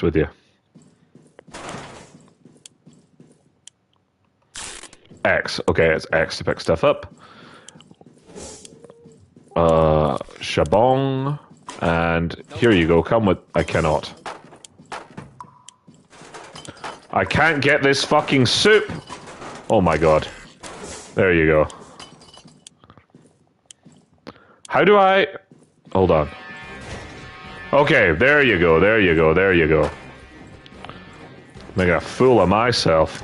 with you. X. Okay, it's X to pick stuff up. Shabong. And here you go. Come with... I cannot. I can't get this fucking soup. Oh my god. There you go. How do I... Hold on. Okay, there you go, there you go, there you go. Making a fool of myself.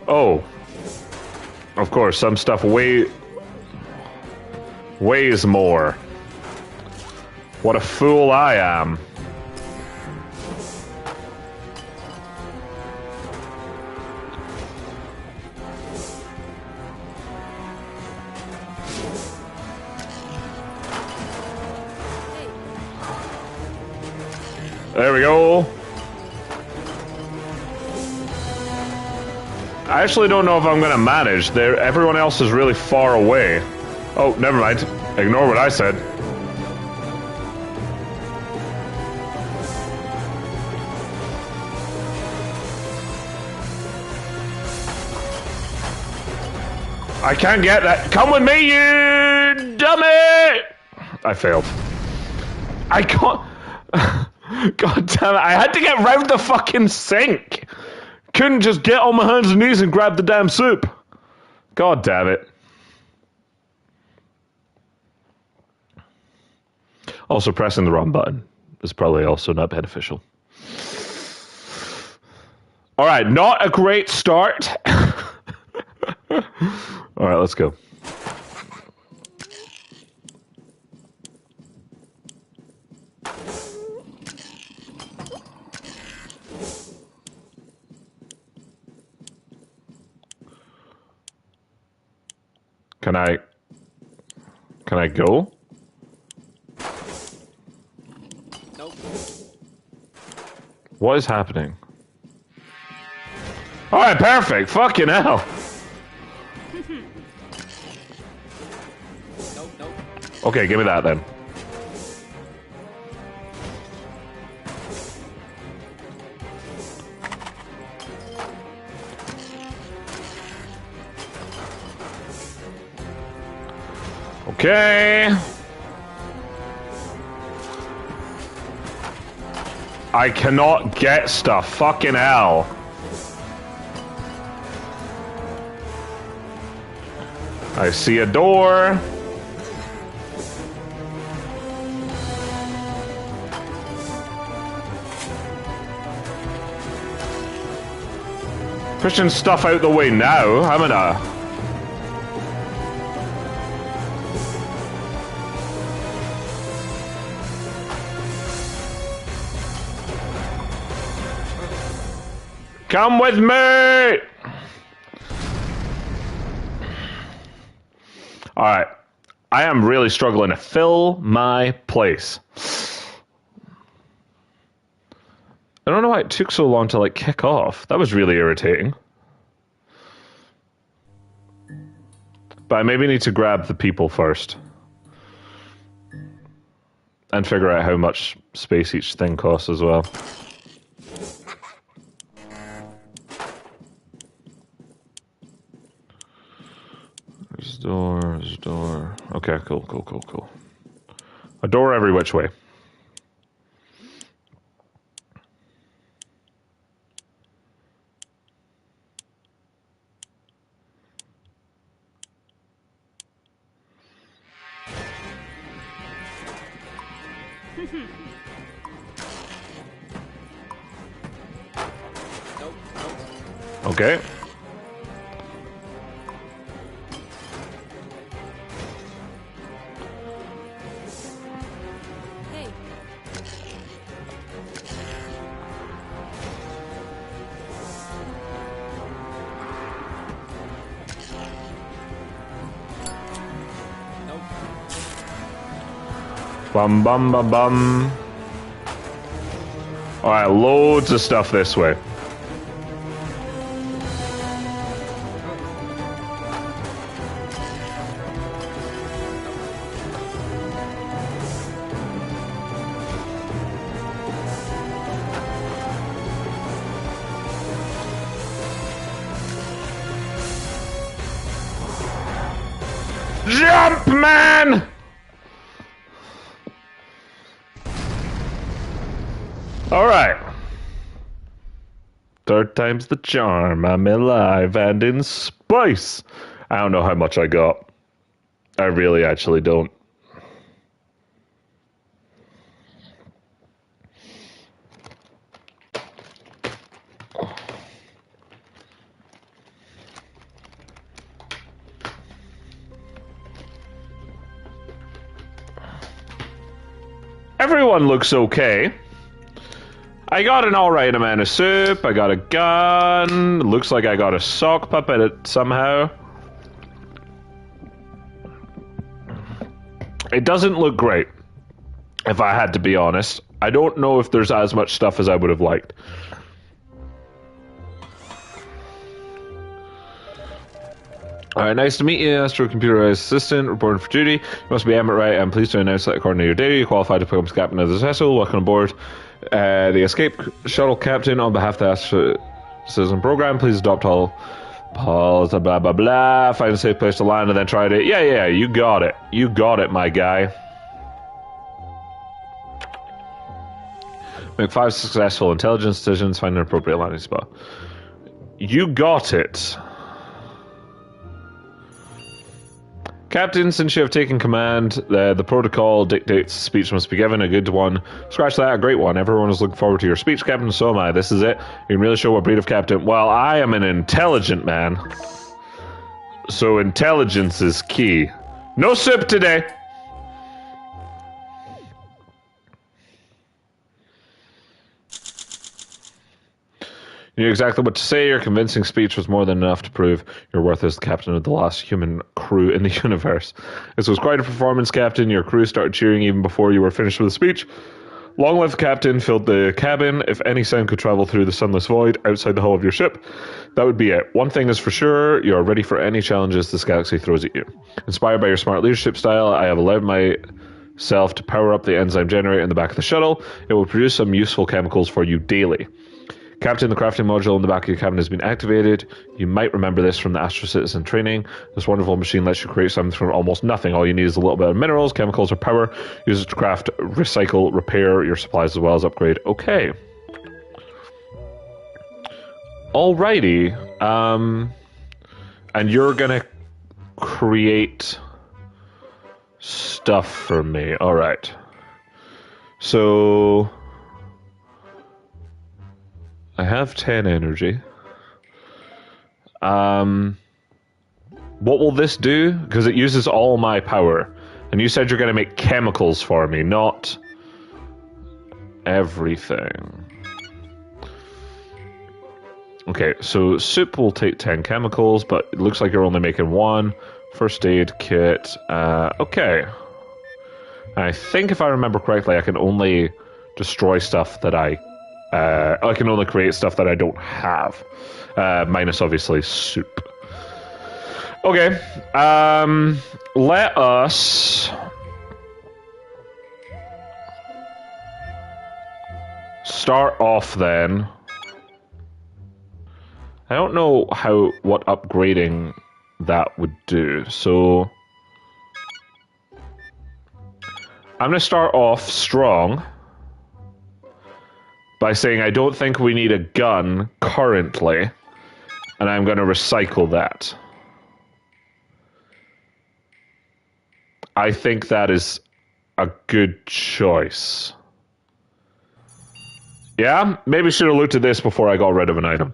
Oh. Of course, some stuff weighs more. What a fool I am. There we go. I actually don't know if I'm gonna manage. Everyone else is really far away. Oh, never mind. Ignore what I said. I can't get that. Come with me, you dummy! I failed. I can't... God damn it, I had to get round the fucking sink! Couldn't just get on my hands and knees and grab the damn soup. God damn it. Also, pressing the wrong button is probably also not beneficial. Alright, not a great start. Alright, let's go. Can I go? Nope. What is happening? Alright, perfect. Fucking hell. Nope. Okay, give me that then. Okay. I cannot get stuff. Fucking hell. I see a door. Pushing stuff out the way now. I'm in a... Come with me! Alright. I am really struggling to fill my place. I don't know why it took so long to, like, kick off. That was really irritating. But I maybe need to grab the people first. And figure out how much space each thing costs as well. There's a door. Okay, cool. A door every which way. Okay. Hey. Nope. Bum bum bum bum. Alright, loads of stuff this way. Jump, man! Alright. Third time's the charm. I'm alive and in spice. I don't know how much I got. I really actually don't. Everyone looks okay. I got an alright amount of soup, I got a gun, looks like I got a sock puppet somehow. It doesn't look great, if I had to be honest. I don't know if there's as much stuff as I would have liked. Alright, nice to meet you, Astro Computerized Assistant, reporting for duty. You must be Emmett Wright. I'm pleased to announce that according to your data, you qualify to become captain of this vessel. Welcome aboard. The Escape Shuttle Captain, on behalf of the Astro Citizen Program, please adopt all Paul's blah blah blah. Find a safe place to land and then try it. Yeah, you got it. You got it, my guy. Make 5 successful intelligence decisions, find an appropriate landing spot. You got it. Captain, since you have taken command, the protocol dictates speech must be given, a good one. Scratch that, a great one. Everyone is looking forward to your speech, Captain, so am I. This is it. You can really show what breed of captain. Well, I am an intelligent man. So intelligence is key. No soup today. You knew exactly what to say. Your convincing speech was more than enough to prove your worth as the captain of the last human crew in the universe. This was quite a performance, Captain. Your crew started cheering even before you were finished with the speech. Long live the captain filled the cabin. If any sound could travel through the sunless void outside the hull of your ship, that would be it. One thing is for sure, you are ready for any challenges this galaxy throws at you. Inspired by your smart leadership style, I have allowed myself to power up the enzyme generator in the back of the shuttle. It will produce some useful chemicals for you daily. Captain, the crafting module in the back of your cabin has been activated. You might remember this from the Astro Citizen training. This wonderful machine lets you create something from almost nothing. All you need is a little bit of minerals, chemicals, or power. Use it to craft, recycle, repair your supplies as well as upgrade. Okay. Alrighty. And you're gonna create stuff for me. Alright. So I have 10 energy. What will this do? Because it uses all my power. And you said you're going to make chemicals for me, not everything. Okay, so soup will take 10 chemicals, but it looks like you're only making 1. First aid kit. Okay. I think if I remember correctly, I can only destroy stuff that I can only create stuff that I don't have. Minus, obviously, soup. Okay. Let us start off then. I don't know what upgrading that would do, so I'm going to start off strong by saying I don't think we need a gun currently, and I'm going to recycle that. I think that is a good choice. Yeah, maybe should have looked at this before I got rid of an item.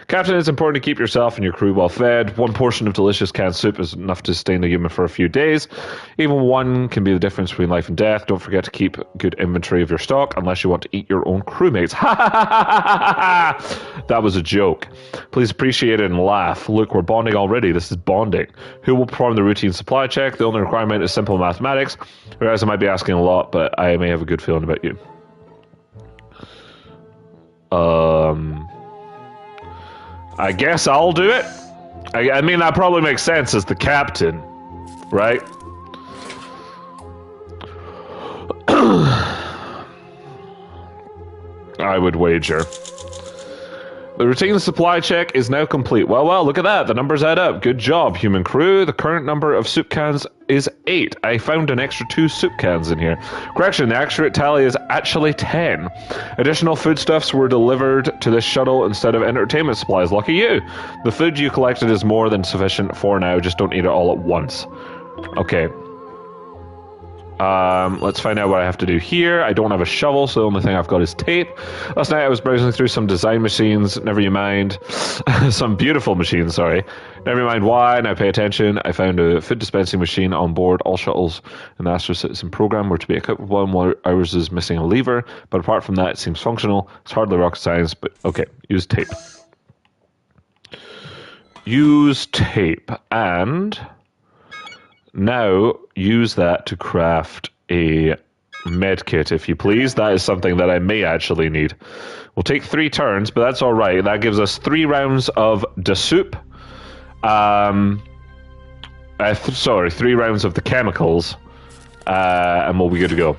Captain, it's important to keep yourself and your crew well fed. 1 portion of delicious canned soup is enough to sustain a human for a few days. Even 1 can be the difference between life and death. Don't forget to keep good inventory of your stock unless you want to eat your own crewmates. Ha ha ha ha ha! That was a joke. Please appreciate it and laugh. Look, we're bonding already. This is bonding. Who will perform the routine supply check? The only requirement is simple mathematics. Whereas I might be asking a lot, but I may have a good feeling about you. I guess I'll do it. I mean, that probably makes sense as the captain, right? I would wager. The routine supply check is now complete. Well, look at that. The numbers add up. Good job, human crew. The current number of soup cans is 8. I found an extra 2 soup cans in here. Correction, the accurate tally is actually 10. Additional foodstuffs were delivered to this shuttle instead of entertainment supplies. Lucky you. The food you collected is more than sufficient for now. Just don't eat it all at once. Okay. Let's find out what I have to do here. I don't have a shovel, so the only thing I've got is tape. Last night I was browsing through some design machines, never you mind. Some beautiful machines, sorry. Never mind why, and I pay attention. I found a food dispensing machine on board. All shuttles in the Astro Citizen program were to be equipped with one, while ours is missing a lever. But apart from that, it seems functional. It's hardly rocket science, but okay, use tape. Use tape, and... now, use that to craft a medkit, if you please. That is something that I may actually need. We'll take 3 turns, but that's all right. That gives us 3 rounds of the soup. 3 rounds of the chemicals, and we'll be good to go.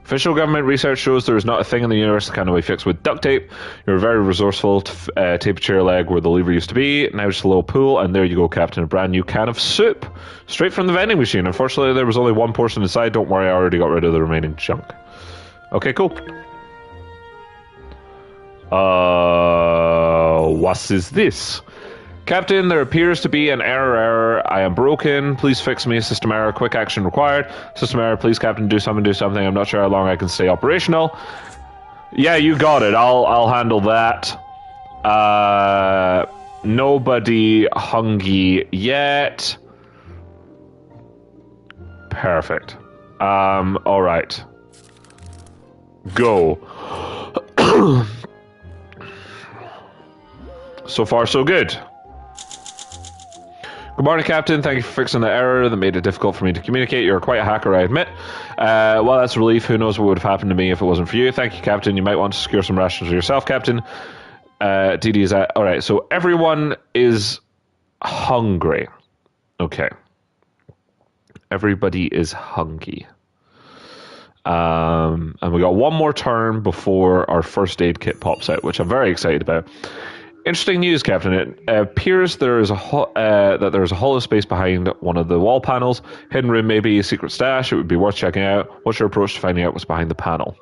Official government research shows there is not a thing in the universe that can be fixed with duct tape. You're very resourceful to tape a chair leg where the lever used to be. Now just a little pool, and there you go, Captain. A brand new can of soup. Straight from the vending machine. Unfortunately, there was only 1 portion inside. Don't worry, I already got rid of the remaining junk. Okay, cool. What is this? Captain, there appears to be an error. I am broken. Please fix me. System error. Quick action required. System error. Please, Captain, do something. I'm not sure how long I can stay operational. Yeah, you got it. I'll handle that. Nobody hungry yet. Perfect. All right. Go. So far, so good. Good morning, Captain. Thank you for fixing the error that made it difficult for me to communicate. You're quite a hacker, I admit. Well, that's a relief. Who knows what would have happened to me if it wasn't for you. Thank you, Captain. You might want to secure some rations for yourself, Captain. DD is at... Alright, so everyone is hungry. Okay. Everybody is hungry. And we got 1 more turn before our first aid kit pops out, which I'm very excited about. Interesting news, Captain. It appears there is that there is a hollow space behind one of the wall panels. Hidden room, maybe a secret stash. It would be worth checking out. What's your approach to finding out what's behind the panel?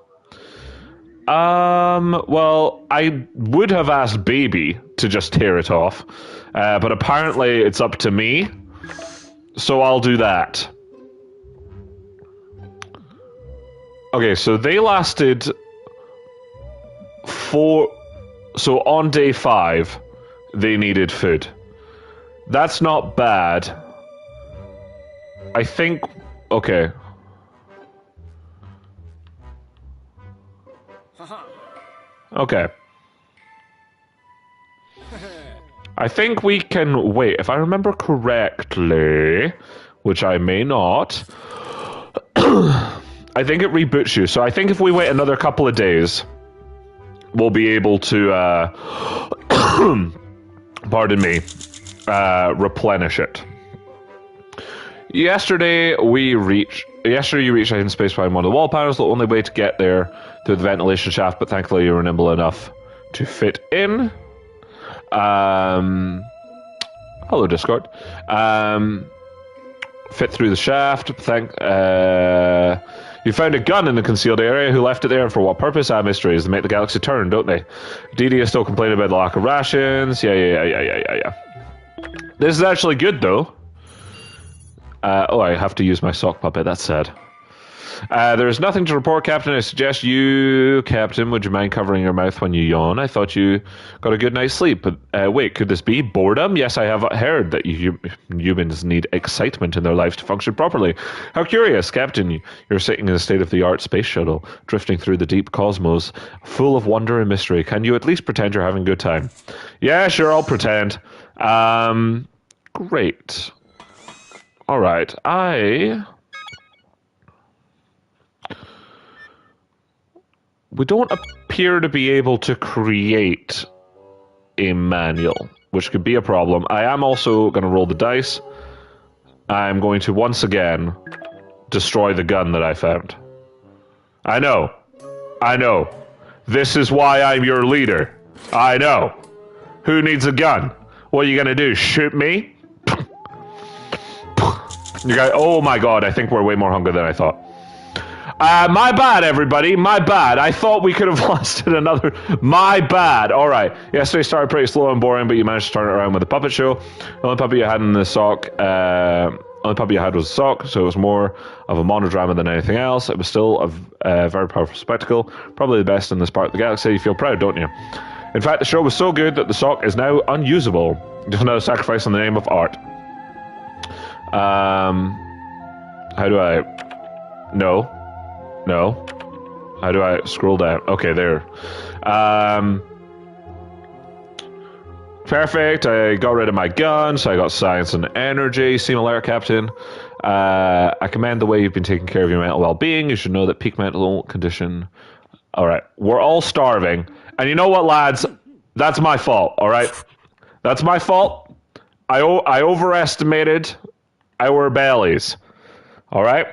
Well, I would have asked Baby to just tear it off, but apparently it's up to me, so I'll do that. Okay, so they lasted 4... So on day 5, they needed food. That's not bad. I think... Okay. Okay. I think we can wait. If I remember correctly, which I may not, I think it reboots you. So I think if we wait another couple of days, we'll be able to, pardon me, replenish it. Yesterday you reached hidden space behind one of the wall panels. The only way to get there through the ventilation shaft, but thankfully you were nimble enough to fit in. Hello, Discord. Fit through the shaft. You found a gun in the concealed area. Who left it there and for what purpose? Mysteries. They make the galaxy turn, don't they? DD is still complaining about the lack of rations. Yeah. This is actually good, though. I have to use my sock puppet. That's sad. There is nothing to report, Captain. I suggest you, Captain, would you mind covering your mouth when you yawn? I thought you got a good night's sleep. But wait, could this be boredom? Yes, I have heard that humans need excitement in their lives to function properly. How curious, Captain. You're sitting in a state-of-the-art space shuttle, drifting through the deep cosmos, full of wonder and mystery. Can you at least pretend you're having a good time? Yeah, sure, I'll pretend. Great. All right, we don't appear to be able to create a manual, which could be a problem. I am also going to roll the dice. I'm going to once again destroy the gun that I found. I know. I know. This is why I'm your leader. I know. Who needs a gun? What are you gonna do? Shoot me? You guys, oh my god, I think we're way more hungry than I thought. My bad, everybody. My bad. I thought we could have lasted another. My bad. All right. Yesterday started pretty slow and boring, but you managed to turn it around with a puppet show. The only puppet you had in the sock, only puppet you had was a sock, so it was more of a monodrama than anything else. It was still a very powerful spectacle, probably the best in this part of the galaxy. You feel proud, don't you? In fact, the show was so good that the sock is now unusable. Just another sacrifice in the name of art. How do I? No. How do I scroll down? Okay, there. Perfect. I got rid of my gun, so I got science and energy. Seem alert, Captain. I commend the way you've been taking care of your mental well-being. You should know that peak mental condition. All right, we're all starving, and you know what, lads? That's my fault. All right, that's my fault. I overestimated our bellies. All right.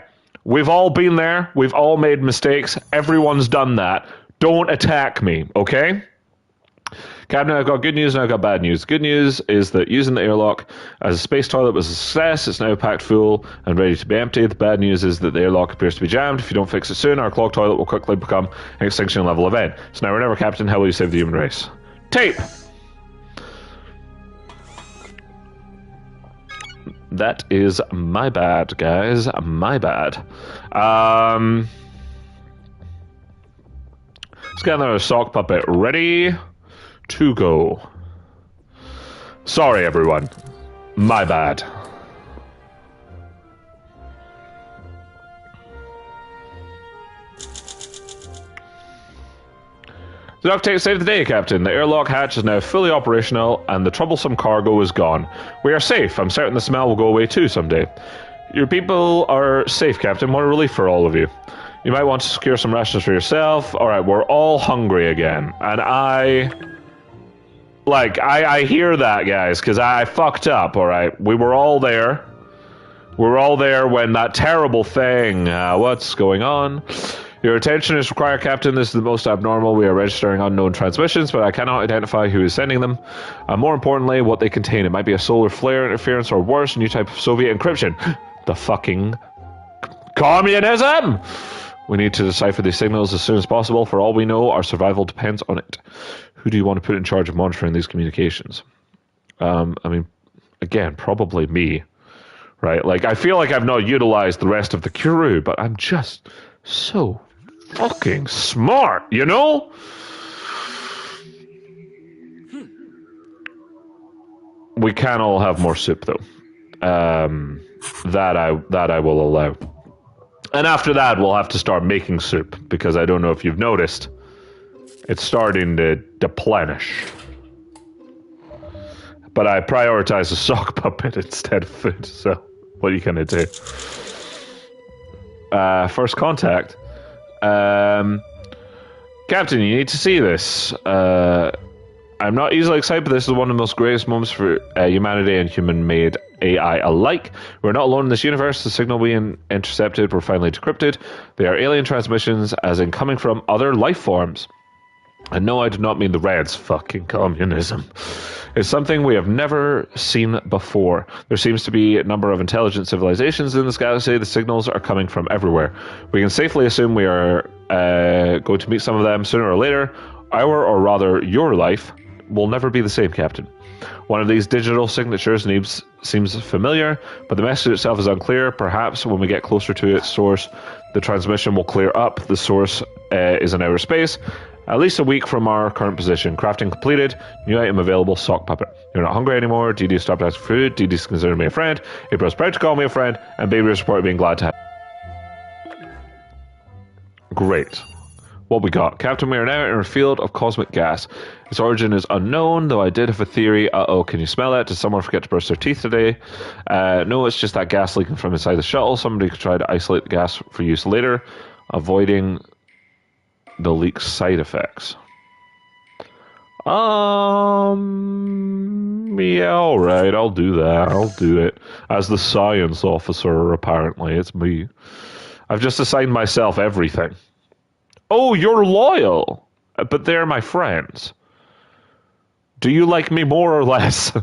We've all been there. We've all made mistakes. Everyone's done that. Don't attack me, okay? Captain, I've got good news and I've got bad news. Good news is that using the airlock as a space toilet was a success. It's now packed full and ready to be emptied. The bad news is that the airlock appears to be jammed. If you don't fix it soon, our clogged toilet will quickly become an extinction level event. So now remember, Captain, how will you save the human race? Tape! That is my bad, guys. My bad. Let's get another sock puppet ready to go. Sorry, everyone. My bad. The update saved the day, Captain. The airlock hatch is now fully operational, and the troublesome cargo is gone. We are safe. I'm certain the smell will go away too someday. Your people are safe, Captain. What a relief for all of you. You might want to secure some rations for yourself. Alright, we're all hungry again. And I hear that, guys, because I fucked up, alright? We were all there. We were all there when that terrible thing... what's going on? Your attention is required, Captain. This is the most abnormal. We are registering unknown transmissions, but I cannot identify who is sending them. More importantly, what they contain. It might be a solar flare interference or worse, a new type of Soviet encryption. The fucking communism! We need to decipher these signals as soon as possible. For all we know, our survival depends on it. Who do you want to put in charge of monitoring these communications? I mean, again, probably me, right? Like, I feel like I've not utilized the rest of the crew, but I'm just so fucking smart, you know? We can all have more soup, though. That I will allow. And after that, we'll have to start making soup, because I don't know if you've noticed, it's starting to deplenish. But I prioritize a sock puppet instead of food, so what are you gonna do? First contact. Captain, you need to see this. I'm not easily excited, but this is one of the most greatest moments for humanity and human-made AI alike. We're not alone in this universe. The signal we intercepted were finally decrypted. They are alien transmissions, as in coming from other life forms. And no, I do not mean the Reds. Fucking communism. It's something we have never seen before. There seems to be a number of intelligent civilizations in this galaxy. The signals are coming from everywhere. We can safely assume we are going to meet some of them sooner or later. Our, or rather your life, will never be the same, Captain. One of these digital signatures seems familiar, but the message itself is unclear. Perhaps when we get closer to its source, the transmission will clear up. The source is in outer space. At least a week from our current position. Crafting completed. New item available. Sock puppet. You're not hungry anymore. DD stopped asking for food. DD's considered me a friend. April's proud to call me a friend. And Baby is reported being glad to have. Great. What we got? Captain, we are now in a field of cosmic gas. Its origin is unknown, though I did have a theory. Uh-oh, can you smell it? Did someone forget to brush their teeth today? No, it's just that gas leaking from inside the shuttle. Somebody could try to isolate the gas for use later, avoiding the leak's side effects. Yeah, all right, I'll do that. I'll do it. As the science officer, apparently, it's me. I've just assigned myself everything. Oh, you're loyal, but they're my friends. Do you like me more or less? I'm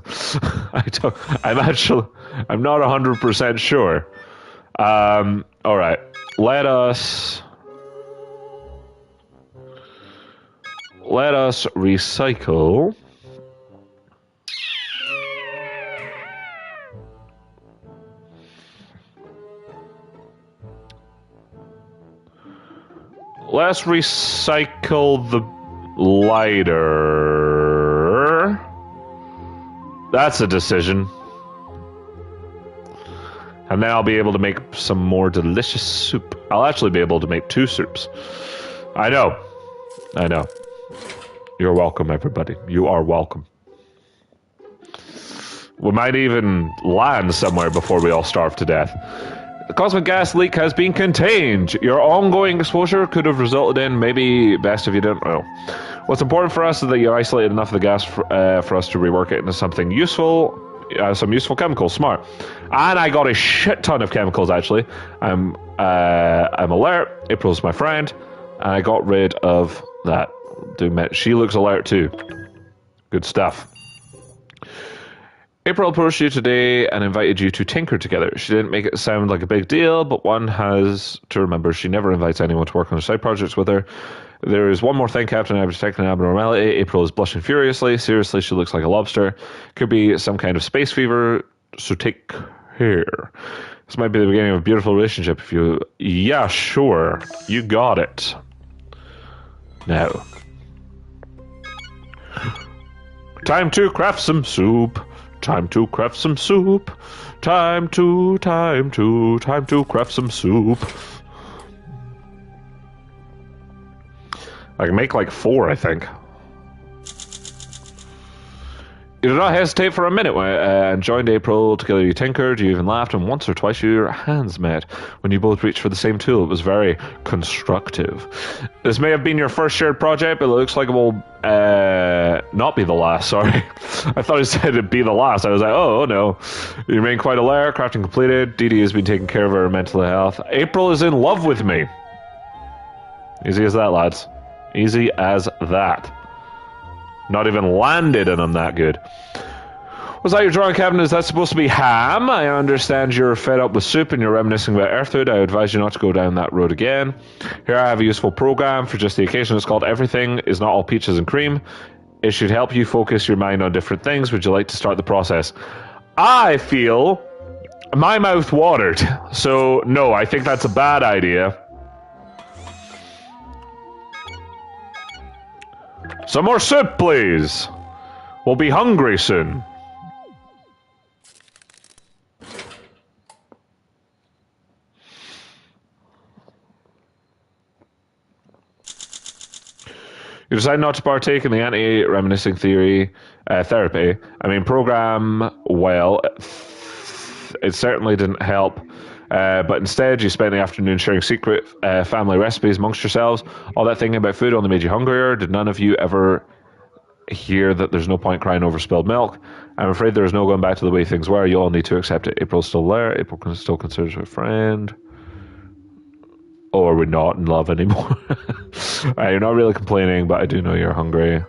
not 100% sure. All right, let us recycle. Let's recycle the lighter. That's a decision. And then I'll be able to make some more delicious soup. I'll actually be able to make 2 soups. I know. You're welcome, everybody. You are welcome. We might even land somewhere before we all starve to death. The cosmic gas leak has been contained. Your ongoing exposure could have resulted in, maybe best if you didn't know. What's important for us is that you isolated enough of the gas for us to rework it into something useful, some useful chemicals. Smart. And I got a shit ton of chemicals, actually. I'm alert. April's my friend. And I got rid of that. She looks alert too. Good stuff. April approached you today and invited you to tinker together. She didn't make it sound like a big deal, but one has to remember she never invites anyone to work on her side projects with her. There is one more thing, Captain. I've detected an abnormality. April is blushing furiously. Seriously, she looks like a lobster. Could be some kind of space fever, so take care. This might be the beginning of a beautiful relationship if you... Yeah, sure. You got it. Now. Time to craft some soup. Time to craft some soup. Time to craft some soup. I can make like 4, I think. You did not hesitate for a minute and joined April. Together you tinkered, you even laughed, and once or twice your hands met. When you both reached for the same tool, it was very constructive. This may have been your first shared project, but it looks like it will not be the last, sorry. I thought it said it'd be the last. I was like, oh no. You remain quite alert, crafting completed. Dee Dee has been taking care of her mental health. April is in love with me. Easy as that, lads. Easy as that. Not even landed, and I'm that good. Was that your drawing, Captain? Is that supposed to be ham? I understand you're fed up with soup and you're reminiscing about Earthhood. I advise you not to go down that road again. Here I have a useful program for just the occasion. It's called Everything is Not All Peaches and Cream. It should help you focus your mind on different things. Would you like to start the process? I feel my mouth watered. So, no, I think that's a bad idea. Some more soup, please. We'll be hungry soon. You decide not to partake in the anti-reminiscing therapy. Program, well, it certainly didn't help. But instead, you spent the afternoon sharing secret family recipes amongst yourselves. All that thinking about food only made you hungrier. Did none of you ever hear that there's no point crying over spilled milk? I'm afraid there is no going back to the way things were. You all need to accept it. April's still there. April still considers her a friend. Or we're not in love anymore. You're not really complaining, but I do know you're hungry.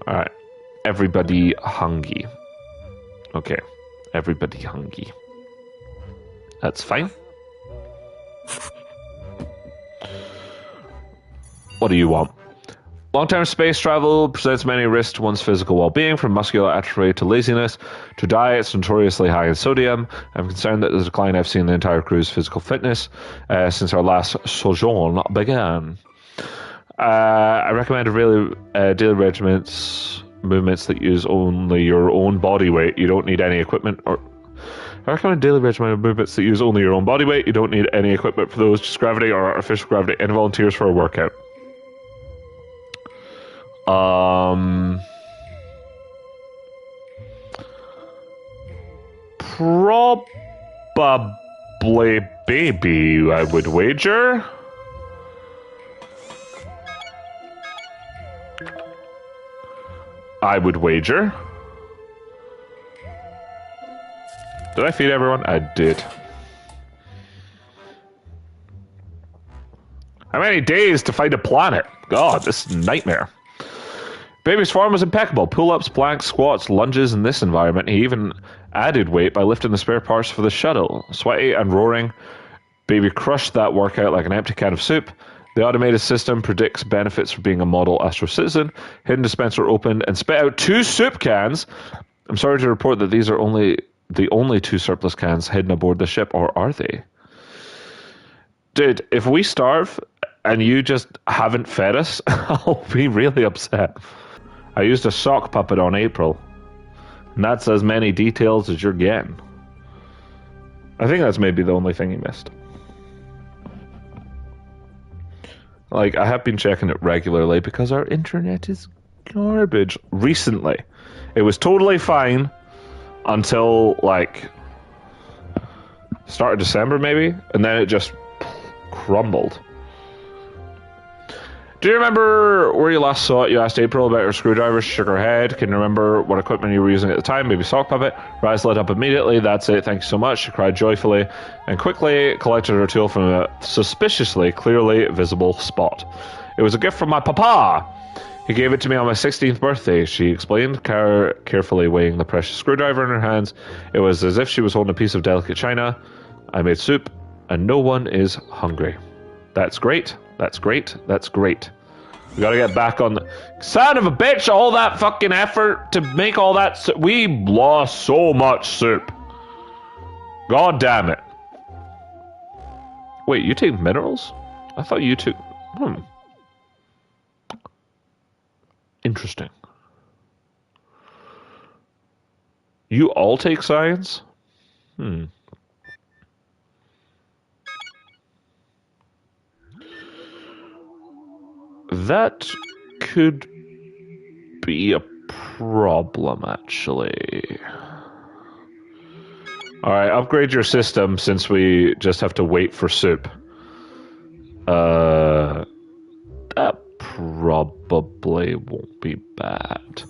Alright. Everybody hungry. Okay. Everybody hungry. That's fine. What do you want? Long-term space travel presents many risks to one's physical well-being, from muscular atrophy to laziness to diets notoriously high in sodium. I'm concerned that the decline I've seen in the entire crew's physical fitness since our last sojourn began. I recommend daily regiments, movements that use only your own body weight. You don't need any equipment or... I recommend daily regimen of movements that use only your own body weight. You don't need any equipment for those, just gravity or artificial gravity. Any volunteers for a workout? Probably baby, I would wager. I would wager. Did I feed everyone? I did. How many days to find a planet? God, this is a nightmare. Baby's form was impeccable. Pull-ups, planks, squats, lunges in this environment. He even added weight by lifting the spare parts for the shuttle. Sweaty and roaring, Baby crushed that workout like an empty can of soup. The automated system predicts benefits for being a model Astro citizen. Hidden dispenser opened and spit out 2 soup cans. I'm sorry to report that these are the only 2 surplus cans hidden aboard the ship, or are they? Dude, if we starve and you just haven't fed us, I'll be really upset. I used a sock puppet on April, and that's as many details as you're getting. I think that's maybe the only thing he missed. Like, I have been checking it regularly because our internet is garbage. Recently, it was totally fine until, like, start of December maybe, and then it just crumbled. Do you remember where you last saw it? You asked April about her screwdriver. She shook her head. Can you remember what equipment you were using at the time? Maybe sock puppet. Her eyes lit up immediately. That's it. Thank you so much. She cried joyfully and quickly collected her tool from a suspiciously clearly visible spot. It was a gift from my papa. He gave it to me on my 16th birthday, she explained, carefully weighing the precious screwdriver in her hands. It was as if she was holding a piece of delicate china. I made soup, and no one is hungry. That's great. That's great. That's great. We gotta get back on the... Son of a bitch, all that fucking effort to make all that... We lost so much soup. God damn it. Wait, you take minerals? I thought you took... Interesting. You all take science? That could be a problem, actually. Alright, upgrade your system since we just have to wait for soup. That probably won't be bad.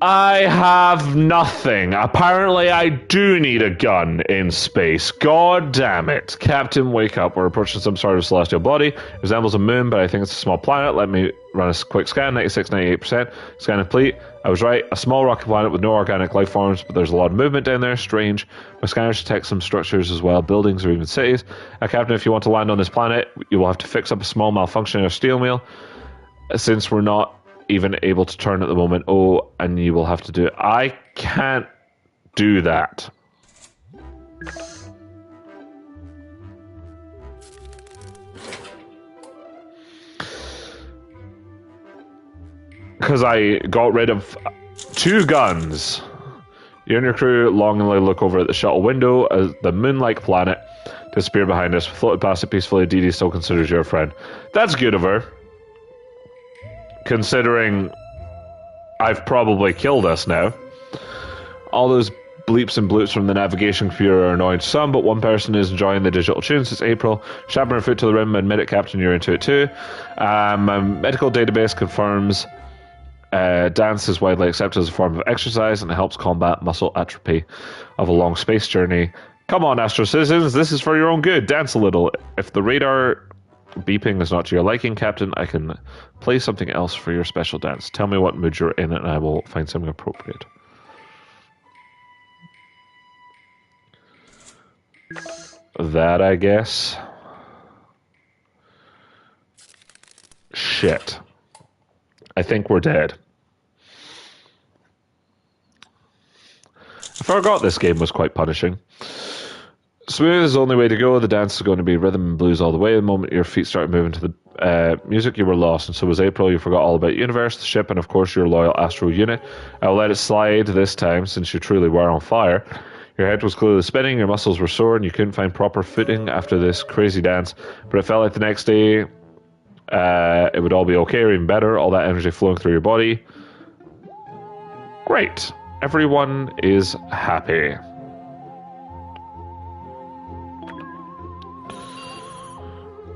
I have nothing. Apparently I do need a gun in space. God damn it. Captain, wake up. We're approaching some sort of celestial body. It resembles a moon, but I think it's a small planet. Let me run a quick scan. 96, 98%. Scan complete. I was right. A small rocky planet with no organic life forms, but there's a lot of movement down there. Strange. My scanners detect some structures as well, buildings or even cities. Captain, if you want to land on this planet, you will have to fix up a small malfunction in our steel wheel. Since we're not even able to turn at the moment. Oh, and you will have to do it. I can't do that. Because I got rid of 2 guns. You and your crew longingly look over at the shuttle window as the moon-like planet disappeared behind us. Floated past it peacefully. Dee Dee still considers you a friend. That's good of her. Considering I've probably killed us now. All those bleeps and bloops from the navigation computer are annoying to some, but one person is enjoying the digital tunes. It's April. Shabbing her foot to the rim. Admit it, Captain, you're into it too. My medical database confirms dance is widely accepted as a form of exercise and it helps combat muscle atrophy of a long space journey. Come on, Astro citizens, this is for your own good. Dance a little. If the radar beeping is not to your liking, Captain, I can play something else for your special dance. Tell me what mood you're in and I will find something appropriate. That, I guess. Shit. I think we're dead. I forgot this game was quite punishing. Smooth is the only way to go. The dance is going to be rhythm and blues all the way. The moment your feet started moving to the music, you were lost, and so was April. You forgot all about Universe, the ship, and of course your loyal Astro unit. I will let it slide this time, since you truly were on fire. Your head was clearly spinning, your muscles were sore, and you couldn't find proper footing after this crazy dance. But it felt like the next day it would all be okay, or even better. All that energy flowing through your body. Great. Everyone is happy.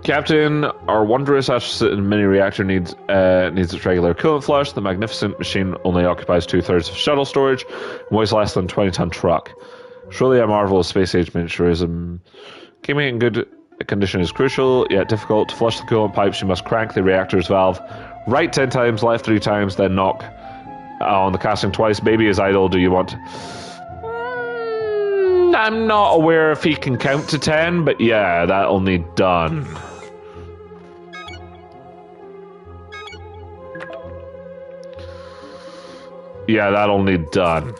Captain, our wondrous Astrocity mini reactor needs its regular coolant flush. The magnificent machine only occupies 2/3 of shuttle storage and weighs less than a 20-ton truck. Surely a marvel of space-age miniaturism. Keeping it in good condition is crucial, yet difficult. To flush the coolant pipes, you must crank the reactor's valve right 10 times, left 3 times, then knock on the casting twice. Baby is idle. Do you want... I'm not aware if he can count to 10, but yeah, that'll need done. Yeah, that'll need done.